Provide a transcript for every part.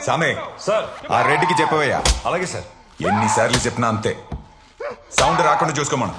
సామే సార్. ఆ రెడ్డికి చెప్పవయ్యా. అలాగే సార్. ఎన్నిసార్లు చెప్పినా అంతే, సౌండ్ రాకుండా చూసుకోమను.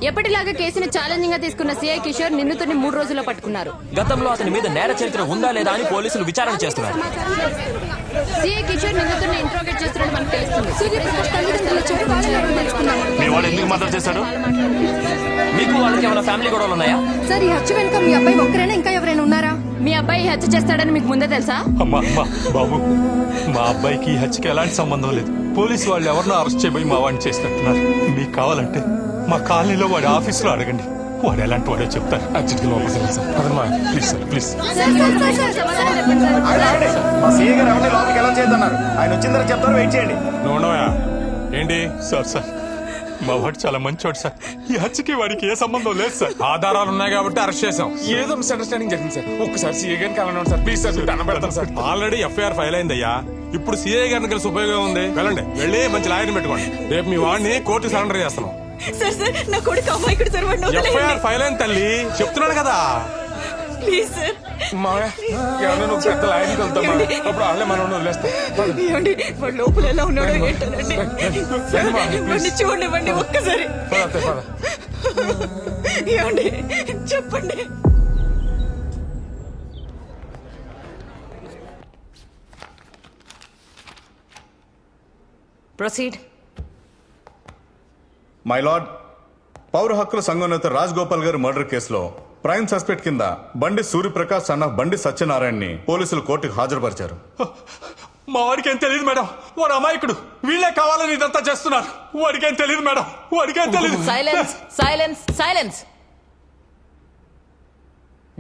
ఎప్పటిలాగా కేసును ఛాలెంజింగ్ గా తీసుకున్న సిఐ కిషోర్ నిందితుడిని 3 రోజుల్లో పట్టుకున్నారు. గతంలో అతని మీద నేర చరిత్ర ఉందా లేదా అని పోలీసులు విచారణ చేస్తున్నారు. సిఐ కిషోర్ నిందితుడిని ఇంట్రోగేట్ చేస్తున్నట్టు మనకు తెలుస్తుంది. మీ వాడు ఎందుకు మద్దతు చేశాడు? మీకు వాళ్ళకి ఏమైనా ఫ్యామిలీ గొడవలు ఉన్నాయా? సార్, ఈ హత్య వెనుక మీ అబ్బాయి ఒక్కరేనా, ఇంకా ఎవరైనా ఉన్నారా? మీ అబ్బాయి హత్య చేస్తాడని మీకు ముందే తెలుసా? అమ్మా బాబు, మా అబ్బాయికి ఈ హత్యకి ఎలాంటి సంబంధం లేదు. పోలీసు వాళ్ళు ఎవరినో అరెస్ట్ చేయబోయి మా వాడిని చేసినట్టున్నారు. మీకు కావాలంటే మా కాలనీలో వాడి ఆఫీసులో అడగండి, వాడు ఎలాంటి వాడో చెప్తారు. అర్జెంట్గా లోపలికి సార్. అదమ్మా, ప్లీజ్ సార్, ప్లీజ్. మా సీఏ గారు ఎవరిని లోపలికి ఎలా చేద్దన్నారు? ఆయన వచ్చిన తర్వాత చెప్తారు, వెయిట్ చేయండి. నోనోయా ఏంటి సార్, మా వాడు చాలా మంచివాడు సార్. ఈ హత్యకి వాడికి ఏ సంబంధం లేదు సార్. ఆధారాలు ఉన్నాయి కాబట్టి అరెస్ట్ చేసాం. ఏదో మిస్అండర్స్టాండింగ్ జరిగింది సార్. ఒక్కసారి సీఏ గారిని కలవండి సార్, ప్లీజ్ సార్. దండం పెడతాను సార్. ఆల్రెడీ ఎఫ్ఐఆర్ ఫైల్ అయిందయ్యా. ఇప్పుడు సిఐ గారిని కలిసి ఉపయోగం ఉంది. వెళ్ళండి, వెళ్ళి మంచి లాయర్ని పెట్టుకోండి. రేపు మీ వాడిని కోర్టు సరెండర్ చేస్తున్నాం. సార్ నా కొడుకు అమాయకుడు సార్, ఎఫ్ఐఆర్ ఫైల్ అయింది తల్లి, చెప్తున్నాడు కదా. Please sir. ఎవరైనా ఒక పెద్ద లాయర్కి వెళ్తామా? అప్పుడు వాళ్ళే మనం వదిలేస్తాం. ఏమండి, వాడు లోపల ఎలా ఉన్నాడో ఏంటోనండి. వాడిని చూడండి ఒక్కసారి. ఏమండి చెప్పండి. ప్రొసీడ్. మై లార్డ్, పౌర హక్కుల సంఘం నేత రాజ్ గోపాల్ గారి మర్డర్ కేసులో ప్రైమ్ సస్పెక్ట్ కింద బండి సూర్యప్రకాష్ సన్న బండి సత్యనారాయణని పోలీసులు కోర్టుకు హాజరుపరిచారు. మా వాడికి ఏం తెలియదు మేడం, వాడు అమాయకుడు. వీళ్ళే కావాలని ఇదంతా చేస్తున్నారు. వాడికి ఏం తెలియదు మేడం, వాడికి ఏం తెలియదు. Silence silence silence.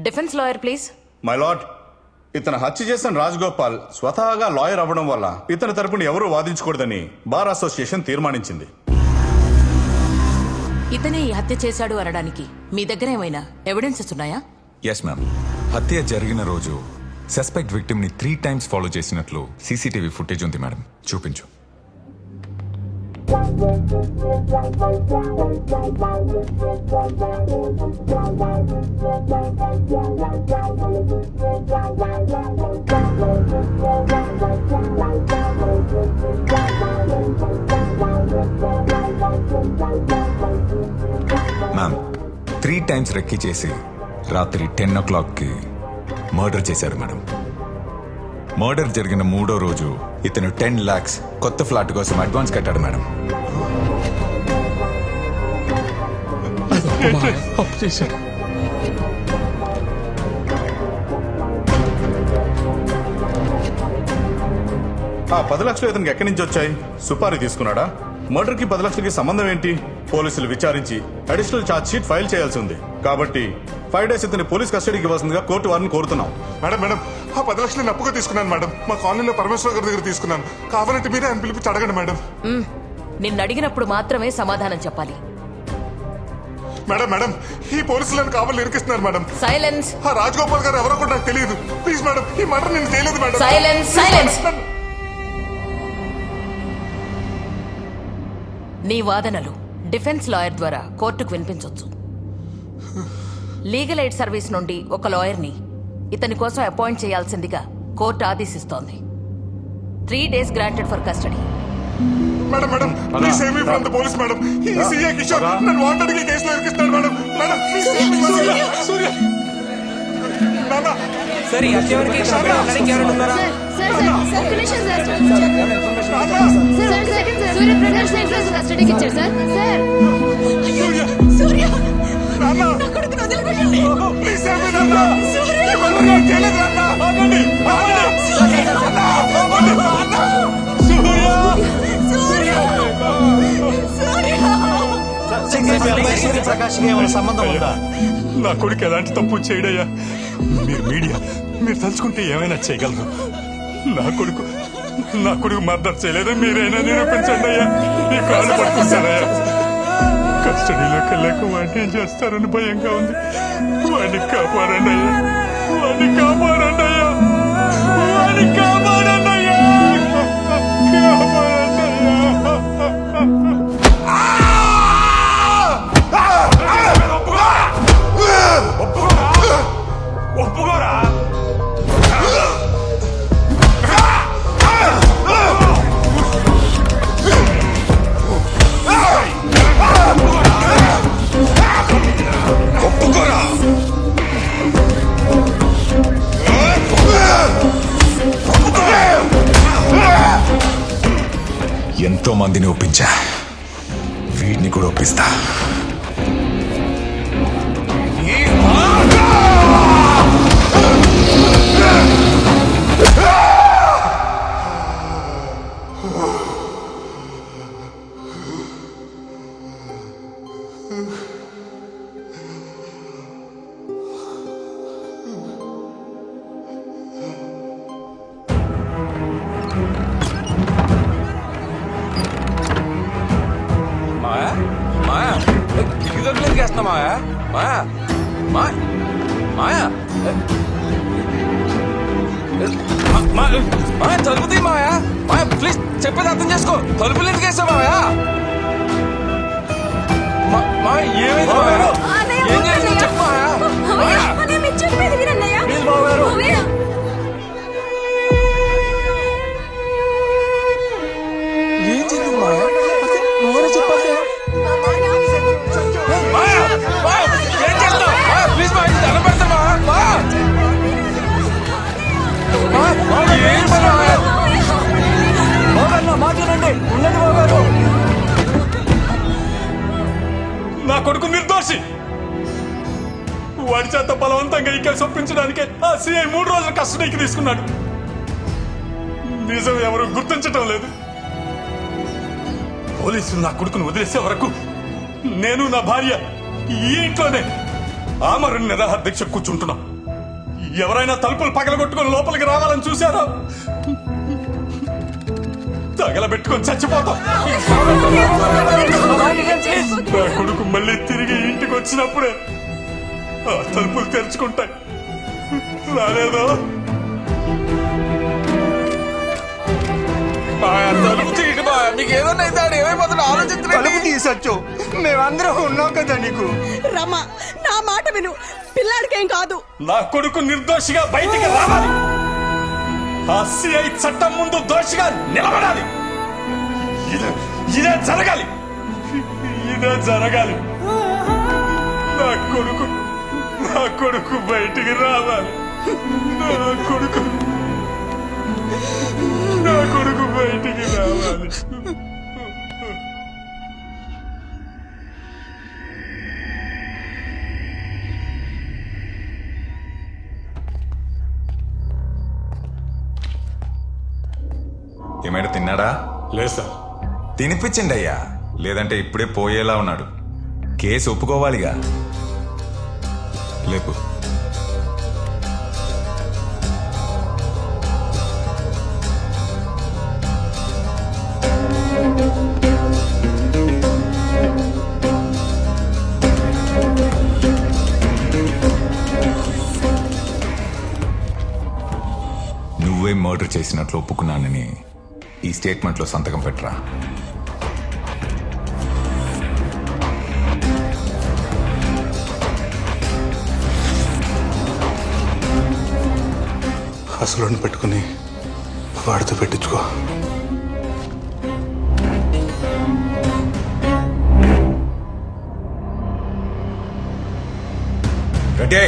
Defence lawyer please. My lord, ఇతను హత్య చేసిన రాజ్ గోపాల్ స్వతహాగా లాయర్ అవ్వడం వల్ల ఇతని తరపున ఎవరూ వాదించకూడదని బార్ అసోసియేషన్ తీర్మానించింది. ఇతనే ఈ హత్య చేశాడు అనడానికి మీ దగ్గర ఏమైనా ఎవిడెన్సెస్ ఉన్నాయా? Yes ma'am. హత్య జరిగిన రోజు సస్పెక్ట్ విక్టిమ్ ని 3 times ఫాలో చేసినట్లు సీసీటీవీ ఫుటేజ్ ఉంది మేడం. చూపించు. మ్యామ్, 3 times రెక్కి చేసి రాత్రి 10 o'clockకి మర్డర్ చేశాడు మేడం. మర్డర్ జరిగిన 3వ రోజు ఇతను 10 lakhs కొత్త ఫ్లాట్ కోసం అడ్వాన్స్ కట్టాడు మేడం. ఆ 10 లక్షలు ఇతనికి ఎక్కడి నుంచి వచ్చాయి? సుపారీ తీసుకున్నాడా? మర్డర్ కి 10 లక్షలకి సంబంధం ఏంటి? పోలీసులు విచారించి అడిషనల్ ఛార్జ్ షీట్ ఫైల్ చేయాల్సి ఉంది. కాబట్టి 5 days ఇతని పోలీస్ కస్టడీకి ఇవ్వాల్సిందిగా కోర్టు వారిని కోరుతున్నాం. మేడం, ఆ 10 లక్షలు నేను అప్పుగా తీసుకున్నాను మేడం. మా కాలనీలో పరమేశ్వర గారి దగ్గర తీసుకున్నాను. కావాలంటే మీరే ఆయన పిలిపించి అడగండి మేడం. నిన్ను అడిగినప్పుడు మాత్రమే సమాధానం చెప్పాలి. మేడం, ఈ పోలీసులను కావాలి ఇరికిస్తున్నారు మేడం. సైలెన్స్. ఆ రాజగోపాల్ గారు ఎవరో కూడా నాకు తెలియదు. ప్లీజ్ మేడం, ఈ మర్డర్ నేను చేయలేదు మేడం. Silence silence. నీ వాదనలు డిఫెన్స్ లాయర్ ద్వారా కోర్టుకు వినిపించవచ్చు. లీగల్ ఎయిడ్ సర్వీస్ నుండి ఒక లాయర్ని ఇతని కోసం అపాయింట్ చేయాల్సిందిగా కోర్టు ఆదేశిస్తోంది. 3 days granted for custody. Madam, please save me from the police madam. ఈ సీఏ కిషోర్ నన్ను వాంటెడ్ గా కేసులో ఇరికిస్తాడు madam. Please save me. Surya నాన్న, సరే అత్యవరికి సూర్యప్రకాష్ కస్టడీకి ఇచ్చారు సార్. సూర్య నాన్న, నా కొడుకుని వదిలిపెట్టండి. ప్లీజ్ సేవ్ మీ నాన్న. సూర్య నేను చేయలేదు నాన్న. ఆగండి. సంబంధం ఉందా? నా కొడుకు ఎలాంటి తప్పు చేయడయ్యా. మీరు మీడియా, మీరు తలుచుకుంటే ఏమైనా చేయగలరు. నా కొడుకు మర్డర్ చేయలేదని మీరైనా నిరూపించండి అయ్యా. మీ కాళ్ళు పట్టుకుంటారయ్యా. కస్టడీలోకి వెళ్ళాక వాడిని ఏం చేస్తారని భయంగా ఉంది. వాడిని కాపాడండి అయ్యా, వాడిని కాపాడండి అయ్యా, వాడిని కాపాడండి అయ్యా, కాపాడండి అయ్యా. ఒప్పుకోరా? ఎంతో మందిని ఒప్పించా, వీడిని కూడా ఒప్పిస్తా. మాయా మాయా కిటికీలోకి వేస్తున్నా మాయా మాయా మాయా మాయా మాయా తలుపు తీ మాయా మాయా ప్లీజ్ చెప్పేది అర్థం చేసుకో. తలుపులు ఎందుకు వేస్తావు మాయా? మాయా ఏమైంది మాయా? ఏం చేసావు చెప్పు మాయా. మాయా ప్లీజ్ బావగారు. ఏం జరిగింది మాయా? నువ్వే చెప్పాలి. మాయా మాయా ఏం చేస్తావు మాయా? ప్లీజ్ మాయా దండం పెడతాను మాయా. మాయా మాయా ఏం పని మాయా? మాట్లాడండి ఉండండి బాబు. నా కొడుకు నిర్దోషి. వాడి చేత బలవంతంగా ఇక్కడ చొప్పించడానికే ఆ సిఐ 3 రోజులు కస్టడీకి తీసుకున్నాడు. నిజం ఎవరు గుర్తించటం లేదు. పోలీసులు నా కొడుకును వదిలేసే వరకు నేను నా భార్య ఈ ఇంట్లోనే ఆమరణ నిరాహార దీక్ష కూర్చుంటున్నాం. ఎవరైనా తలుపులు పగలగొట్టుకొని లోపలికి రావాలని చూశారో తగలబెట్టుకొని చచ్చిపోతాం. నా కొడుకు మళ్ళీ తిరిగి ఇంటికి వచ్చినప్పుడే ఆ తలుపులు తెరుచుకుంటాయి. రాలేదో మాయా తలుపు తీయండి మాయా. మీకు ఏదన్నా అయితే ఆడు ఏమైపోతాడు ఆలోచించండి. తీసొచ్చు, మేమందరం ఉన్నాం కదా నీకు. రమ్మా, నా మాట విను. పిల్లాడికేం కాదు. నా కొడుకు నిర్దోషిగా బయటికి రావాలి. ఆ సిఐ చట్టం ముందు దోషిగా నిలబడాలి. ఇదే జరగాలి. ఇదే జరగాలి. నా కొడుకు బయటికి రావాలి. నా కొడుకు బయటికి రావాలి. ఏమైనా తిన్నాడా? లేదు సార్. తినిపించండి అయ్యా, లేదంటే ఇప్పుడే పోయేలా ఉన్నాడు. కేసు ఒప్పుకోవాలిగా. లేపు. నువ్వే మర్డర్ చేసినట్లు ఒప్పుకున్నానని ఈ స్టేట్మెంట్లో సంతకం పెట్టరా. అసలు పెట్టుకుని వాడితో పెట్టించుకో. రెడీ.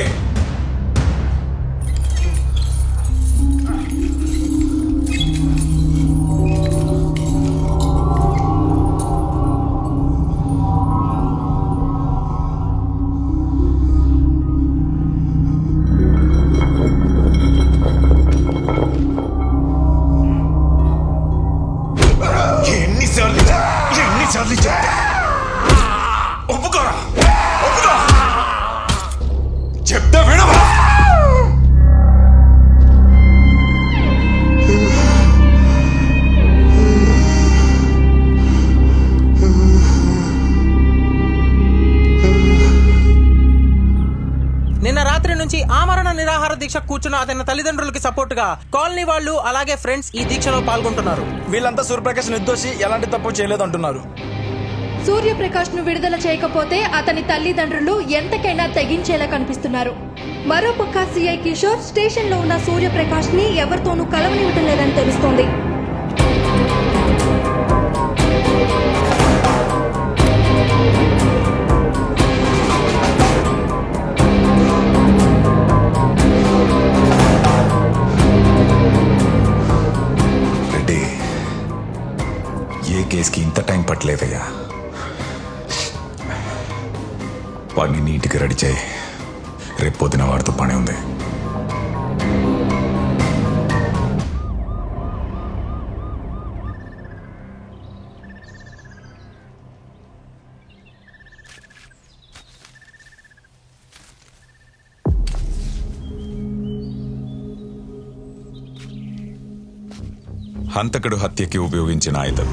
ఎన్నిసార్లు ఒప్పుకోరా? ఒప్పుకో. చెప్తే వినవా? నిన్న రాత్రి నుంచి ఆమరణ నిరాహార దీక్ష కూర్చున్న అతని తల్లిదండ్రులకి సపోర్ట్ గా కాలనీ వాళ్ళు అలాగే ఫ్రెండ్స్ ఈ దీక్షలో పాల్గొంటున్నారు. వీళ్ళంతా సూర్యప్రకాష్ నిర్దోషి, ఎలాంటి తప్పు చేయలేదు అంటున్నారు. సూర్యప్రకాష్ ను విడుదల చేయకపోతే అతని తల్లిదండ్రులు ఎంతకైనా తెగించేలా కనిపిస్తున్నారు. మరోపక్క సిఐ కిషోర్ స్టేషన్ లో ఉన్న సూర్యప్రకాష్ ని ఎవరితోనూ కలవనివ్వటం లేదని తెలుస్తోంది. రెడ్డి, ఏ కేసుకి ఇంత టైం పట్టలేదయ్యా. వాడిని నీట్గా రెడీ చేయి. రేపు పొద్దున వాడితో పని ఉంది. హంతకుడు హత్యకి ఉపయోగించిన ఆయుధం